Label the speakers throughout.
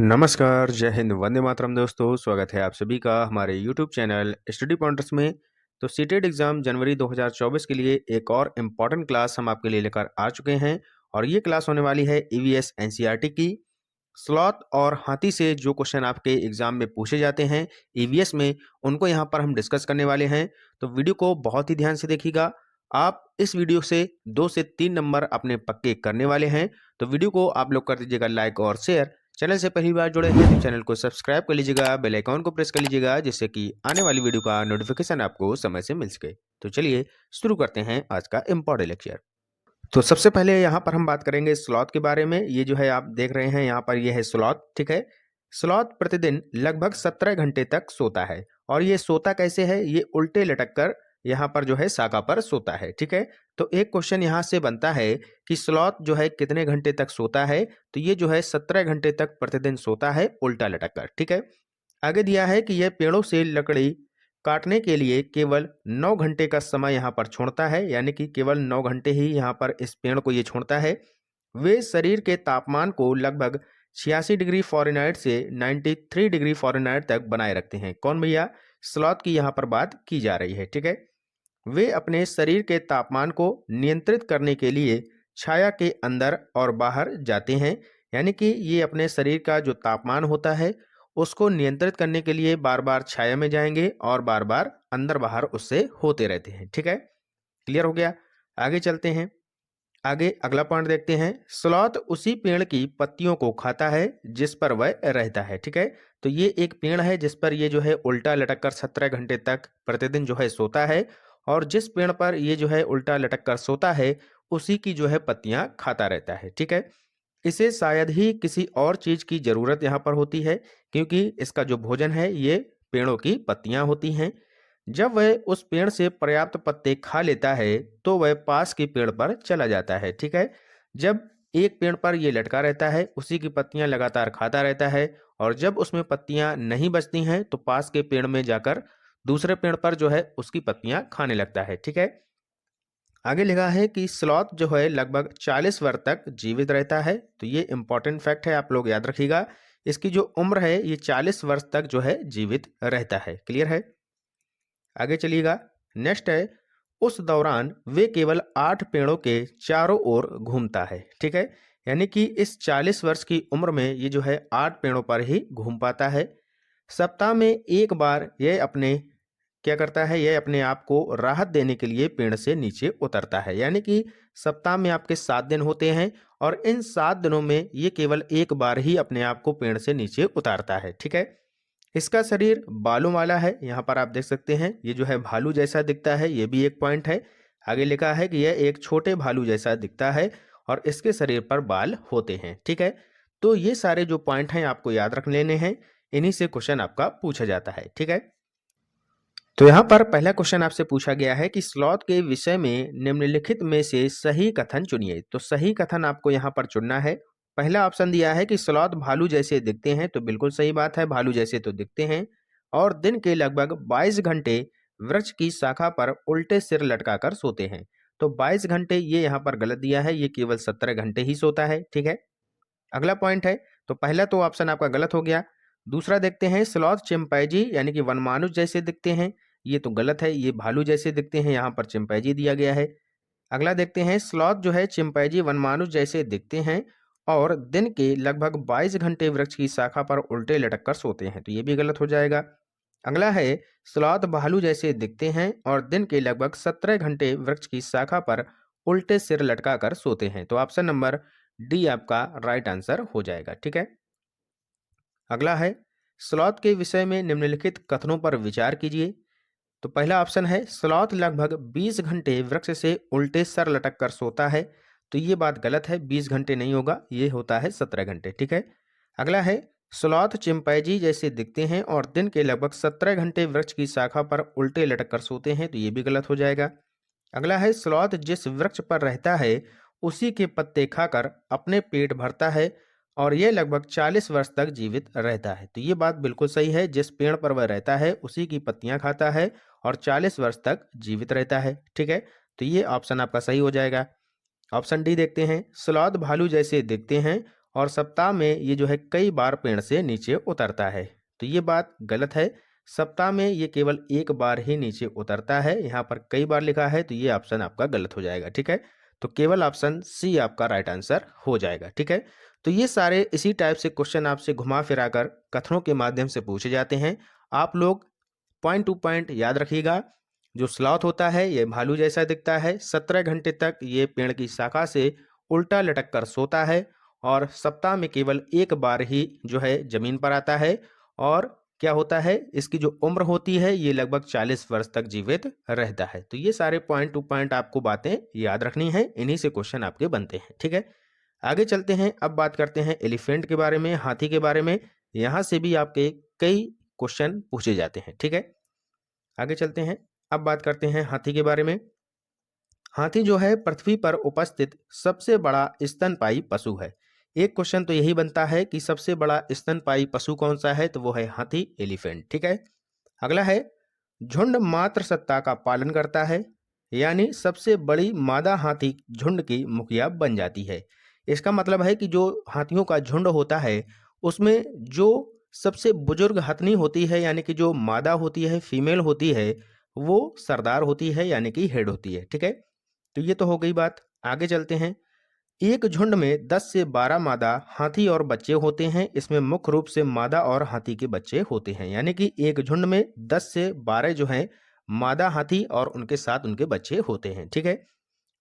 Speaker 1: नमस्कार, जय हिंद, वंदे मातरम दोस्तों। स्वागत है आप सभी का हमारे यूट्यूब चैनल स्टडी पॉइंटर्स में। तो सीटेट एग्ज़ाम जनवरी 2024 के लिए एक और इम्पॉर्टेंट क्लास हम आपके लिए लेकर आ चुके हैं और ये क्लास होने वाली है ईवीएस एनसीईआरटी की। स्लॉथ और हाथी से जो क्वेश्चन आपके एग्जाम में पूछे जाते हैं ईवीएस में, उनको यहाँ पर हम डिस्कस करने वाले हैं। तो वीडियो को बहुत ही ध्यान से देखिएगा। आप इस वीडियो से 2 से 3 नंबर अपने पक्के करने वाले हैं। तो वीडियो को आप लोग कर दीजिएगा लाइक और शेयर। चैनल से पहली बार जुड़े हैं तो चैनल को सब्सक्राइब कर लीजिएगा, बेल आइकॉन को प्रेस कर लीजिएगा, जिससे कि आने वाली वीडियो का नोटिफिकेशन आपको समय से मिल सके। तो चलिए शुरू करते हैं आज का इम्पोर्टेंट लेक्चर। तो सबसे पहले यहाँ पर हम बात करेंगे स्लॉथ के बारे में। ये जो है आप देख रहे हैं यहाँ पर, ये है स्लॉथ, ठीक है। स्लॉथ प्रतिदिन लगभग 17 घंटे तक सोता है और ये सोता कैसे है? ये उल्टे लटक कर यहाँ पर जो है शाखा पर सोता है, ठीक है। तो एक क्वेश्चन यहाँ से बनता है कि स्लॉथ जो है कितने घंटे तक सोता है? तो ये जो है 17 घंटे तक प्रतिदिन सोता है उल्टा लटक कर, ठीक है। आगे दिया है कि यह पेड़ों से लकड़ी काटने के लिए केवल 9 घंटे का समय यहाँ पर छोड़ता है, यानी कि केवल 9 घंटे ही यहाँ पर इस पेड़ को ये छोड़ता है। वे शरीर के तापमान को लगभग 86 डिग्री फ़ारेनहाइट से 93 डिग्री फ़ारेनहाइट तक बनाए रखते हैं। कौन भैया? स्लॉथ की यहाँ पर बात की जा रही है, ठीक है। वे अपने शरीर के तापमान को नियंत्रित करने के लिए छाया के अंदर और बाहर जाते हैं, यानी कि ये अपने शरीर का जो तापमान होता है उसको नियंत्रित करने के लिए बार बार छाया में जाएंगे और बार बार अंदर बाहर उससे होते रहते हैं, ठीक है। क्लियर हो गया? आगे चलते हैं। आगे अगला पॉइंट देखते हैं। स्लॉथ उसी पेड़ की पत्तियों को खाता है जिस पर वह रहता है, ठीक है। तो ये एक पेड़ है जिस पर ये जो है उल्टा लटक कर 17 घंटे तक प्रतिदिन जो है सोता है और जिस पेड़ पर ये जो है उल्टा लटक कर सोता है उसी की जो है पत्तियां खाता रहता है, ठीक है। इसे शायद ही किसी और चीज की जरूरत यहाँ पर होती है, क्योंकि इसका जो भोजन है ये पेड़ों की पत्तियां होती हैं। जब वह उस पेड़ से पर्याप्त पत्ते खा लेता है तो वह पास के पेड़ पर चला जाता है, ठीक है। जब एक पेड़ पर ये लटका रहता है, उसी की पत्तियां लगातार खाता रहता है और जब उसमें पत्तियां नहीं बचती हैं तो पास के पेड़ में जाकर दूसरे पेड़ पर जो है उसकी पत्तियां खाने लगता है, ठीक है। आगे लिखा है कि स्लॉथ जो है लगभग 40 वर्ष तक जीवित रहता है। तो ये इंपॉर्टेंट फैक्ट है, आप लोग याद रखिएगा। इसकी जो उम्र है ये 40 वर्ष तक जो है जीवित रहता है। क्लियर है? आगे चलिएगा। नेक्स्ट है, उस दौरान वे केवल 8 पेड़ों के चारों ओर घूमता है, ठीक है। यानी कि इस 40 वर्ष की उम्र में ये जो है 8 पेड़ों पर ही घूम पाता है। सप्ताह में एक बार यह अपने क्या करता है, यह अपने आप को राहत देने के लिए पेड़ से नीचे उतरता है। यानी कि सप्ताह में आपके 7 दिन होते हैं और इन 7 दिनों में ये केवल एक बार ही अपने आप को पेड़ से नीचे उतारता है, ठीक है। इसका शरीर बालों वाला है, यहाँ पर आप देख सकते हैं ये जो है भालू जैसा दिखता है, ये भी एक पॉइंट है। आगे लिखा है कि यह एक छोटे भालू जैसा दिखता है और इसके शरीर पर बाल होते हैं, ठीक है। तो ये सारे जो पॉइंट हैं आपको याद रख लेने हैं, इन्हीं से क्वेश्चन आपका पूछा जाता है, ठीक है। तो यहाँ पर पहला क्वेश्चन आपसे पूछा गया है कि स्लॉथ के विषय में निम्नलिखित में से सही कथन चुनिए। तो सही कथन आपको यहाँ पर चुनना है। पहला ऑप्शन दिया है कि स्लॉथ भालू जैसे दिखते हैं, तो बिल्कुल सही बात है, भालू जैसे तो दिखते हैं और दिन के लगभग 22 घंटे वृक्ष की शाखा पर उल्टे सिर लटकाकर सोते हैं। तो 22 घंटे ये यहाँ पर गलत दिया है, ये केवल 17 घंटे ही सोता है, ठीक है। अगला पॉइंट है, तो पहला तो ऑप्शन आपका गलत हो गया। दूसरा देखते हैं, स्लॉथ चिंपैंजी यानी कि वनमानुष जैसे दिखते हैं, ये तो गलत है, ये भालू जैसे दिखते हैं, यहाँ पर चिंपैंजी दिया गया है। अगला देखते हैं, स्लॉथ जो है चिंपैंजी वनमानुष जैसे दिखते हैं और दिन के लगभग 22 घंटे वृक्ष की शाखा पर उल्टे लटक कर सोते हैं, तो ये भी गलत हो जाएगा। अगला है, स्लॉथ भालू जैसे दिखते हैं और दिन के लगभग 17 घंटे वृक्ष की शाखा पर उल्टे सिर लटका कर सोते हैं, तो ऑप्शन नंबर डी आपका राइट आंसर हो जाएगा, ठीक है। अगला है, स्लॉथ के विषय में निम्नलिखित कथनों पर विचार कीजिए। तो पहला ऑप्शन है, स्लॉथ लगभग 20 घंटे वृक्ष से उल्टे सर लटक कर सोता है। तो ये बात गलत है, 20 घंटे नहीं होगा, ये होता है 17 घंटे, ठीक है। अगला है, स्लॉथ चिंपैंजी जैसे दिखते हैं और दिन के लगभग 17 घंटे वृक्ष की शाखा पर उल्टे लटक कर सोते हैं, तो ये भी गलत हो जाएगा। अगला है, स्लॉथ जिस वृक्ष पर रहता है उसी के पत्ते खाकर अपने पेट भरता है और यह लगभग 40 वर्ष तक जीवित रहता है। तो ये बात बिल्कुल सही है, जिस पेड़ पर वह रहता है उसी की पत्तियां खाता है और 40 वर्ष तक जीवित रहता है, ठीक है। तो ये ऑप्शन आपका सही हो जाएगा। ऑप्शन डी देखते हैं, स्लॉथ भालू जैसे दिखते हैं और सप्ताह में ये जो है कई बार पेड़ से नीचे उतरता है। तो ये बात गलत है। सप्ताह में ये केवल एक बार ही नीचे उतरता है। यहाँ पर कई बार लिखा है तो ये ऑप्शन आपका गलत हो जाएगा। ठीक है, तो केवल ऑप्शन सी आपका राइट आंसर हो जाएगा। ठीक है, तो ये सारे इसी टाइप से क्वेश्चन आपसे घुमा फिरा कर कथनों के माध्यम से पूछे जाते हैं। आप लोग पॉइंट टू पॉइंट याद रखिएगा। जो स्लॉथ होता है ये भालू जैसा दिखता है, 17 घंटे तक ये पेड़ की शाखा से उल्टा लटक कर सोता है और सप्ताह में केवल एक बार ही जो है जमीन पर आता है। और क्या होता है, इसकी जो उम्र होती है ये लगभग 40 वर्ष तक जीवित रहता है। तो ये सारे पॉइंट टू पॉइंट आपको बातें याद रखनी है, इन्हीं से क्वेश्चन आपके बनते हैं। ठीक है, आगे चलते हैं। अब बात करते हैं एलिफेंट के बारे में, हाथी के बारे में। यहाँ से भी आपके कई क्वेश्चन पूछे जाते हैं। ठीक है, आगे चलते हैं। अब बात करते हैं हाथी के बारे में। हाथी जो है पृथ्वी पर उपस्थित सबसे बड़ा स्तनपायी पशु है। एक क्वेश्चन तो यही बनता है कि सबसे बड़ा स्तनपायी पशु कौन सा है, तो वो है हाथी, एलिफेंट। ठीक है, अगला है झुंड मात्र सत्ता का पालन करता है, यानी सबसे बड़ी मादा हाथी झुंड की मुखिया बन जाती है। इसका मतलब है कि जो हाथियों का झुंड होता है उसमें जो सबसे बुजुर्ग हथनी होती है, यानी कि जो मादा होती है, फीमेल होती है, वो सरदार होती है, यानी कि हेड होती है। ठीक है, तो ये तो हो गई बात। आगे चलते हैं। एक झुंड में 10 से 12 मादा हाथी और बच्चे होते हैं। इसमें मुख्य रूप से मादा और हाथी के बच्चे होते हैं, यानी कि एक झुंड में 10 से 12 जो हैं मादा हाथी और उनके साथ उनके बच्चे होते हैं। ठीक है,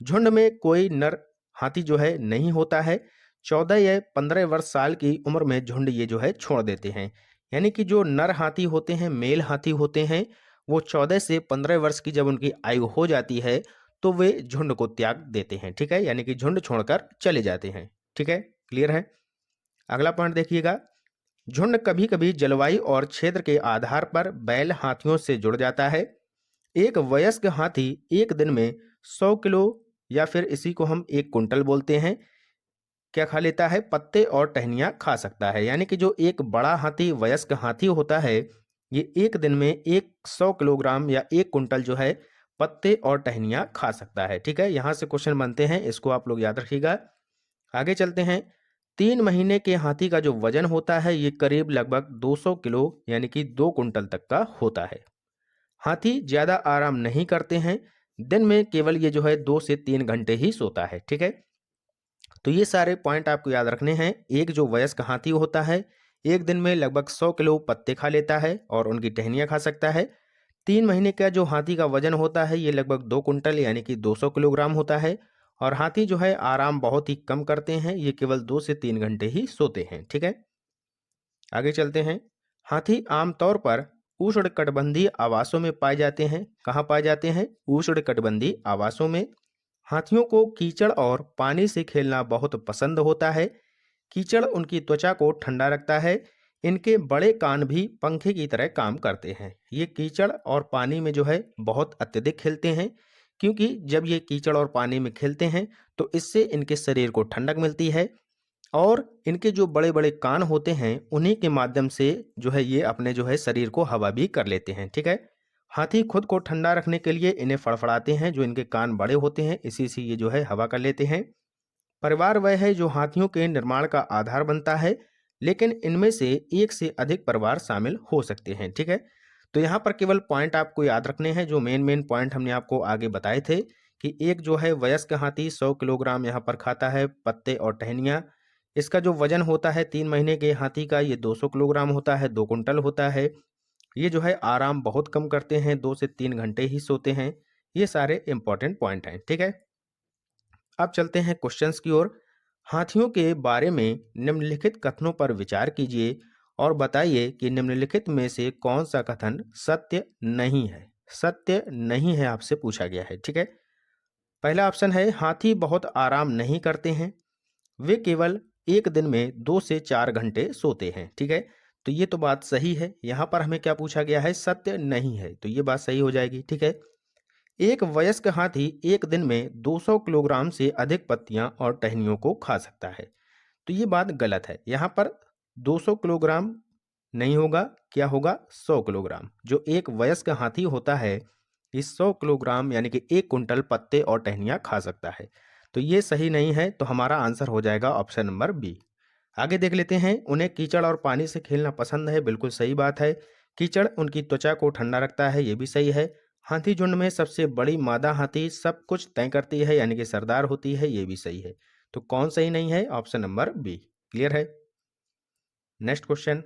Speaker 1: झुंड में कोई नर हाथी जो है नहीं होता है। 14 या 15 वर्ष साल की उम्र में झुंड ये जो है छोड़ देते हैं, यानी कि जो नर हाथी होते हैं, मेल हाथी होते हैं, वो 14 से 15 वर्ष की जब उनकी आयु हो जाती है तो वे झुंड को त्याग देते हैं। ठीक है, यानी कि झुंड छोड़कर चले जाते हैं। ठीक है, क्लियर है। अगला पॉइंट देखिएगा। झुंड कभी कभी जलवायु और क्षेत्र के आधार पर बैल हाथियों से जुड़ जाता है। एक वयस्क हाथी एक दिन में 100 किलो या फिर इसी को हम 1 कुंटल बोलते हैं, क्या खा लेता है, पत्ते और टहनियाँ खा सकता है। यानी कि जो एक बड़ा हाथी, वयस्क हाथी होता है, ये एक दिन में 100 किलोग्राम या 1 कुंटल जो है पत्ते और टहनियाँ खा सकता है। ठीक है, यहाँ से क्वेश्चन बनते हैं, इसको आप लोग याद रखिएगा। आगे चलते हैं। 3 महीने के हाथी का जो वजन होता है ये करीब लगभग 200 किलो यानी कि 2 कुंटल तक का होता है। हाथी ज़्यादा आराम नहीं करते हैं। दिन में केवल ये जो है 2 से 3 घंटे ही सोता है। ठीक है, तो ये सारे पॉइंट आपको याद रखने हैं। एक जो वयस्क हाथी होता है एक दिन में लगभग 100 किलो पत्ते खा लेता है और उनकी टहनियाँ खा सकता है। 3 महीने का जो हाथी का वजन होता है ये लगभग 2 कुंटल यानी कि 200 किलोग्राम होता है। और हाथी जो है आराम बहुत ही कम करते हैं, ये केवल 2 से 3 घंटे ही सोते हैं। ठीक है, आगे चलते हैं। हाथी आमतौर पर उष्णकटिबंधीय आवासों में पाए जाते हैं। कहाँ पाए जाते हैं? उष्णकटिबंधीय आवासों में। हाथियों को कीचड़ और पानी से खेलना बहुत पसंद होता है। कीचड़ उनकी त्वचा को ठंडा रखता है। इनके बड़े कान भी पंखे की तरह काम करते हैं। ये कीचड़ और पानी में जो है बहुत अत्यधिक खेलते हैं, क्योंकि जब ये कीचड़ और पानी में खेलते हैं तो इससे इनके शरीर को ठंडक मिलती है और इनके जो बड़े बड़े कान होते हैं उन्हीं के माध्यम से जो है ये अपने जो है शरीर को हवा भी कर लेते हैं। ठीक है, हाथी खुद को ठंडा रखने के लिए इन्हें फड़फड़ाते हैं, जो इनके कान बड़े होते हैं इसी से ये जो है हवा कर लेते हैं। परिवार वह है जो हाथियों के निर्माण का आधार बनता है, लेकिन इनमें से एक से अधिक परिवार शामिल हो सकते हैं। ठीक है, तो यहाँ पर केवल पॉइंट आपको याद रखने हैं, जो मेन मेन पॉइंट हमने आपको आगे बताए थे कि एक जो है वयस्क हाथी 100 किलोग्राम यहाँ पर खाता है पत्ते और टहनियाँ। इसका जो वजन होता है 3 महीने के हाथी का ये 200 किलोग्राम होता है, 2 कुंटल होता है। ये जो है आराम बहुत कम करते हैं, 2 से 3 घंटे ही सोते हैं। ये सारे इंपॉर्टेंट पॉइंट हैं। ठीक है, अब चलते हैं क्वेश्चंस की ओर। हाथियों के बारे में निम्नलिखित कथनों पर विचार कीजिए और बताइए कि निम्नलिखित में से कौन सा कथन सत्य नहीं है। सत्य नहीं है आपसे पूछा गया है। ठीक है, पहला ऑप्शन है हाथी बहुत आराम नहीं करते हैं, वे केवल एक दिन में 2 से 4 घंटे सोते हैं। ठीक है, तो ये तो बात सही है। यहाँ पर हमें क्या पूछा गया है? सत्य नहीं है, तो ये बात सही हो जाएगी। ठीक है, एक वयस्क हाथी एक दिन में 200 किलोग्राम से अधिक पत्तियां और टहनियों को खा सकता है, तो ये बात गलत है। यहाँ पर 200 किलोग्राम नहीं होगा, क्या होगा? 100 किलोग्राम। जो एक वयस्क हाथी होता है इस 100 किलोग्राम यानी कि 1 कुंटल पत्ते और टहनियाँ खा सकता है, तो ये सही नहीं है। तो हमारा आंसर हो जाएगा ऑप्शन नंबर बी। आगे देख लेते हैं, उन्हें कीचड़ और पानी से खेलना पसंद है, बिल्कुल सही बात है। कीचड़ उनकी त्वचा को ठंडा रखता है, ये भी सही है। हाथी झुंड में सबसे बड़ी मादा हाथी सब कुछ तय करती है, यानी कि सरदार होती है, ये भी सही है। तो कौन सही नहीं है? Option number B. क्लियर है? नेक्स्ट क्वेश्चन,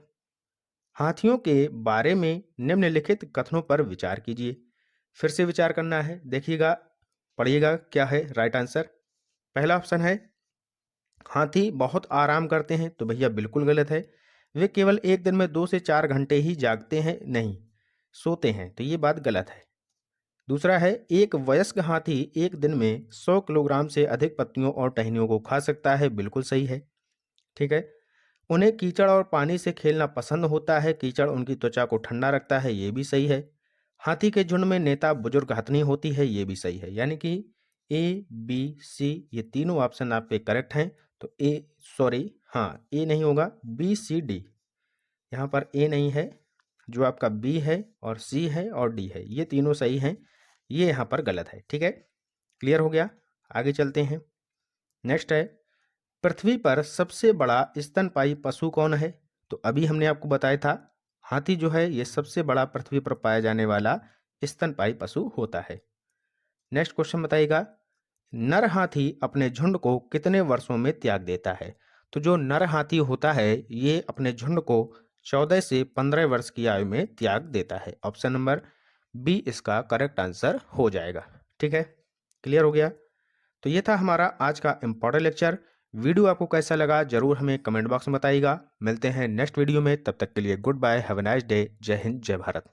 Speaker 1: हाथियों के बारे में निम्नलिखित कथनों पर विचार कीजिए। फिर से विचार करना है, देखिएगा, पढ़िएगा क्या है राइट आंसर। पहला ऑप्शन है हाथी बहुत आराम करते हैं, तो भैया बिल्कुल गलत है। वे केवल एक दिन में 2 से 4 घंटे ही जागते हैं, नहीं सोते हैं, तो ये बात गलत है। दूसरा है एक वयस्क हाथी एक दिन में 100 किलोग्राम से अधिक पत्तियों और टहनियों को खा सकता है, बिल्कुल सही है। ठीक है। उन्हें कीचड़ और पानी से खेलना पसंद होता है, कीचड़ उनकी त्वचा को ठंडा रखता है, ये भी सही है। हाथी के झुंड में नेता बुजुर्ग हथनी होती है, ये भी सही है। यानी कि ए बी सी ये तीनों ऑप्शन आपके करेक्ट हैं। तो ए नहीं होगा, बी सी डी। यहाँ पर ए नहीं है, जो आपका बी है और सी है और डी है, ये तीनों सही हैं, ये यहाँ पर गलत है। ठीक है, क्लियर हो गया? आगे चलते हैं। नेक्स्ट है, पृथ्वी पर सबसे बड़ा स्तनपायी पशु कौन है? तो अभी हमने आपको बताया था, हाथी जो है ये सबसे बड़ा पृथ्वी पर पाया जाने वाला स्तनपायी पशु होता है। नेक्स्ट क्वेश्चन बताइएगा, नर हाथी अपने झुंड को कितने वर्षों में त्याग देता है? तो जो नर हाथी होता है ये अपने झुंड को 14 से 15 वर्ष की आयु में त्याग देता है। ऑप्शन नंबर बी इसका करेक्ट आंसर हो जाएगा। ठीक है, क्लियर हो गया? तो ये था हमारा आज का इम्पोर्टेंट लेक्चर। वीडियो आपको कैसा लगा जरूर हमें कमेंट बॉक्स में बताइएगा। मिलते हैं नेक्स्ट वीडियो में, तब तक के लिए goodbye, have a nice day, जय हिंद, जय भारत।